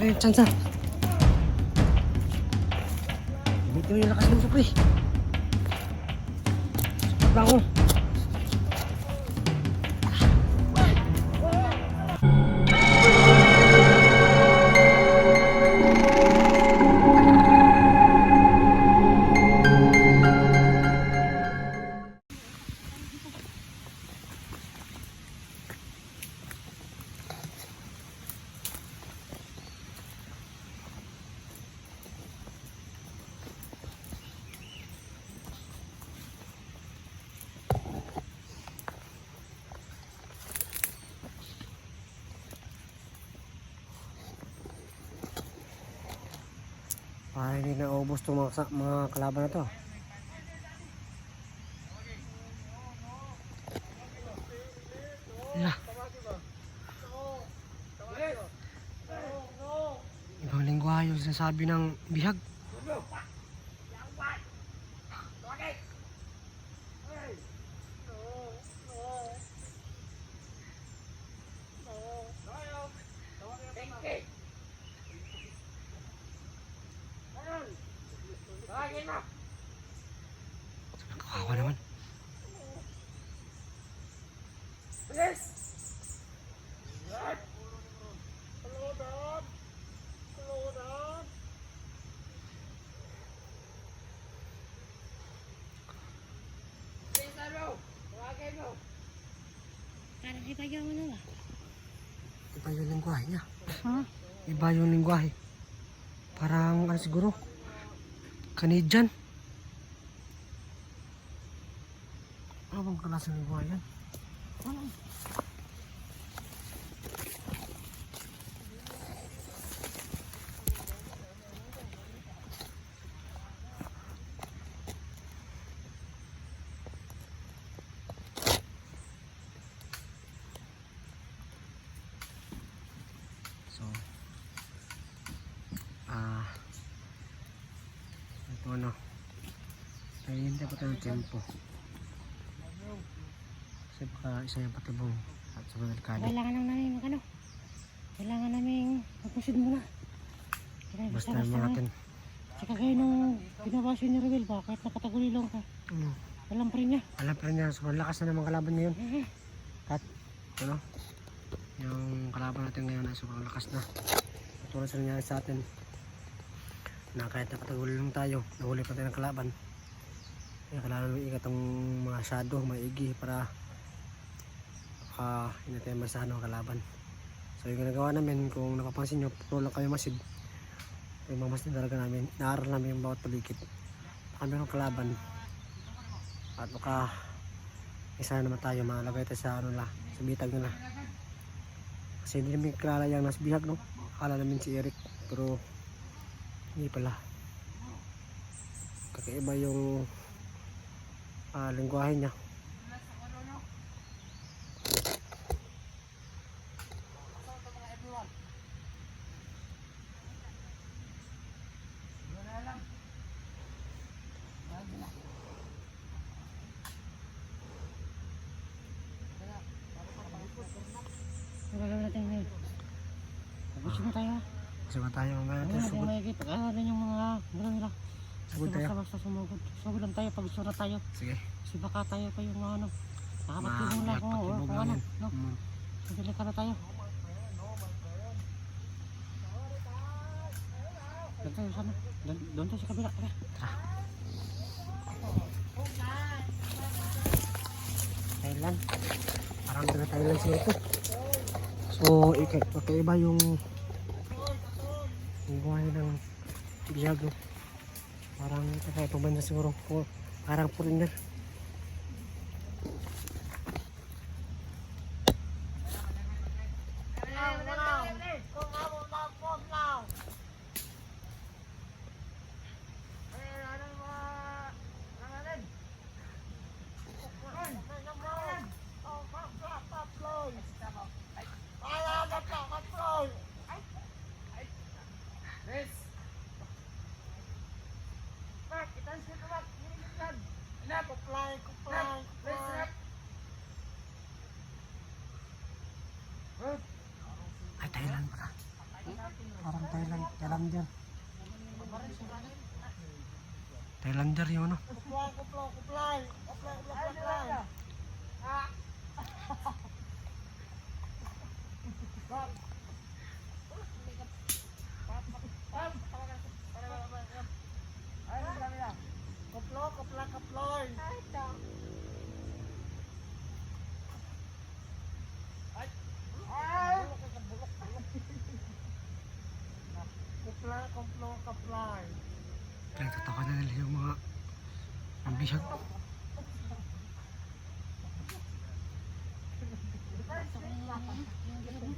Pre, chance. Dito yung lakas ng pre. Sapat lang ako. Para hindi na ubos itong mga kalaban na to. Lah. Ibang lingwahe yung sinasabi ng bihag. Kawawa naman. Parang iba yung ano ba? Iba yung lingwahe niya. Ha? Iba yung lingwahe. Parang ano siguro? Canadian. Ano bang klaseng lingwahe yan? Ano? So, ito ano, ay hindi pa tayo ng tempo. Kasi baka isa yung patibong at sa delikado. Kailangan lang namin ano? Kailangan namin mag-proceed muna. Basta mo natin. Kasi kagaya nung binabasyo ni Rebel ba, kahit nakatagulilong ka, alam pa rin niya. Alam pa rin niya, so lakas na naman kalaban ngayon. At ano, yung kalaban natin ngayon ay sobrang lakas na. Tulad sa nangyari sa atin na kahit nakatagulil lang tayo, nahuli pa tayo ng kalaban. Kaya kailangan ikat ang mga shadow, maigi para hindi tayo masahan ng kalaban. So yung ginagawa namin, kung napapansin nyo, puro lang kami masid. Yung mga masid talaga namin, inaaral namin yung bawat paligid. Kami ng kalaban. At baka isa naman tayo, malagay tayo sa ano la, sa bitag nila. Kasi hindi namin kilala yung nasa bihag, no? Akala namin si Eric, pero hindi pala. Kakaiba yung lingwahe niya. Ang gagawin natin ngayon. Mag-proceed na tayo ha. Sama tayo mamaya natin Hindi sugod. may pag-aaralan yung mga gano'n nila. Sugod tayo. Basta sumugod. Sugod lang tayo pag gusto na tayo. Sige. Kasi baka tayo pa yung ano. Nakapagtulong lang kung Patibong ano. lang yan. No? Sige ka na tayo. Doon tayo sana. Doon tayo sa kabila. Tara. Thailand. Parang taga Thailand sila ito. So, kakaiba yung buhay ng bihag. No? Parang kakaiba banda siguro. Parang foreigner. Ay, Thailand pala. Parang Thailander. Thailander yung ano. Pinagtataka na nila yung mga ang bihag.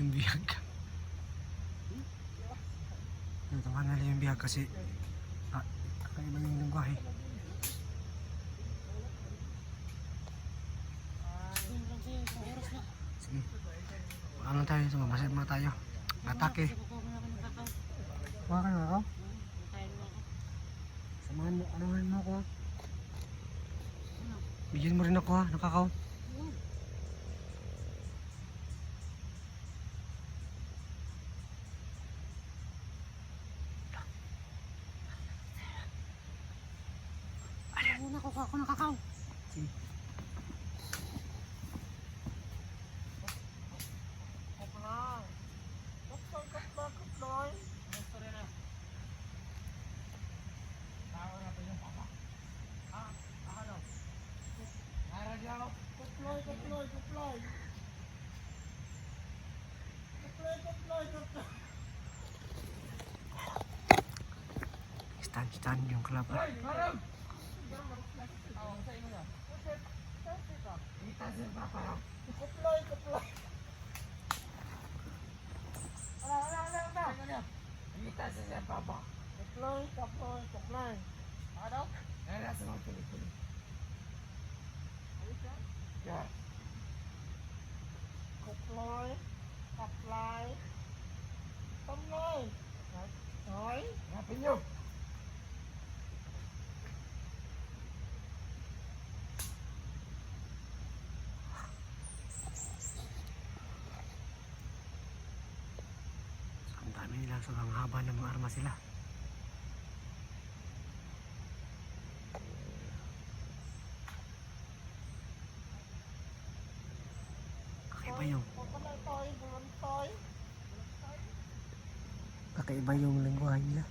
Yung bihag. Pinagtataka na nila yung bihag kasi kakaiba yung lunggahe. Sige. Ano tayo ito? Mamasad muna tayo. Atake. Kuha ka na ako? Samahan mo, anuhan mo ako ha? Bigyan mo rin ako ha, nakakaw. Muna kukuha ako ng kakao. Sige. Stand yung kalaban. Ang dami nila, sobrang haba ng mga armas sila. Kakaiba yung lingwahe nila.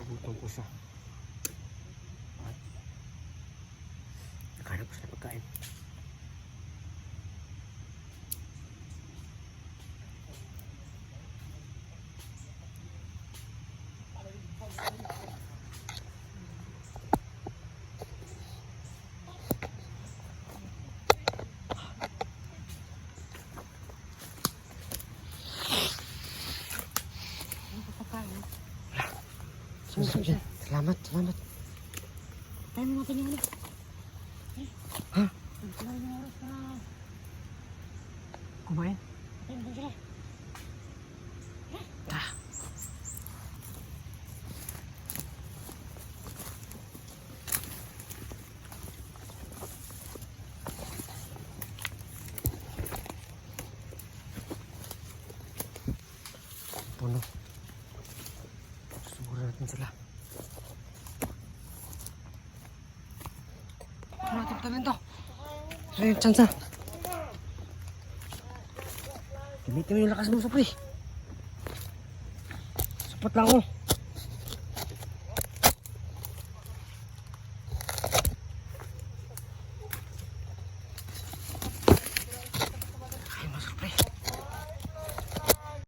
Gutom po siya. At nakahanap po siya ng pagkain. Salamat, salamat. Tayo mo natin yung ano. Ha? Tayo yung oras para Kumain? tayo mo sila. Puno. Susugurin natin sila. Ano natin patamin to? Ito yung tsansa. Gamitin mo yung lakas mo, Supri. Sapat lang ako.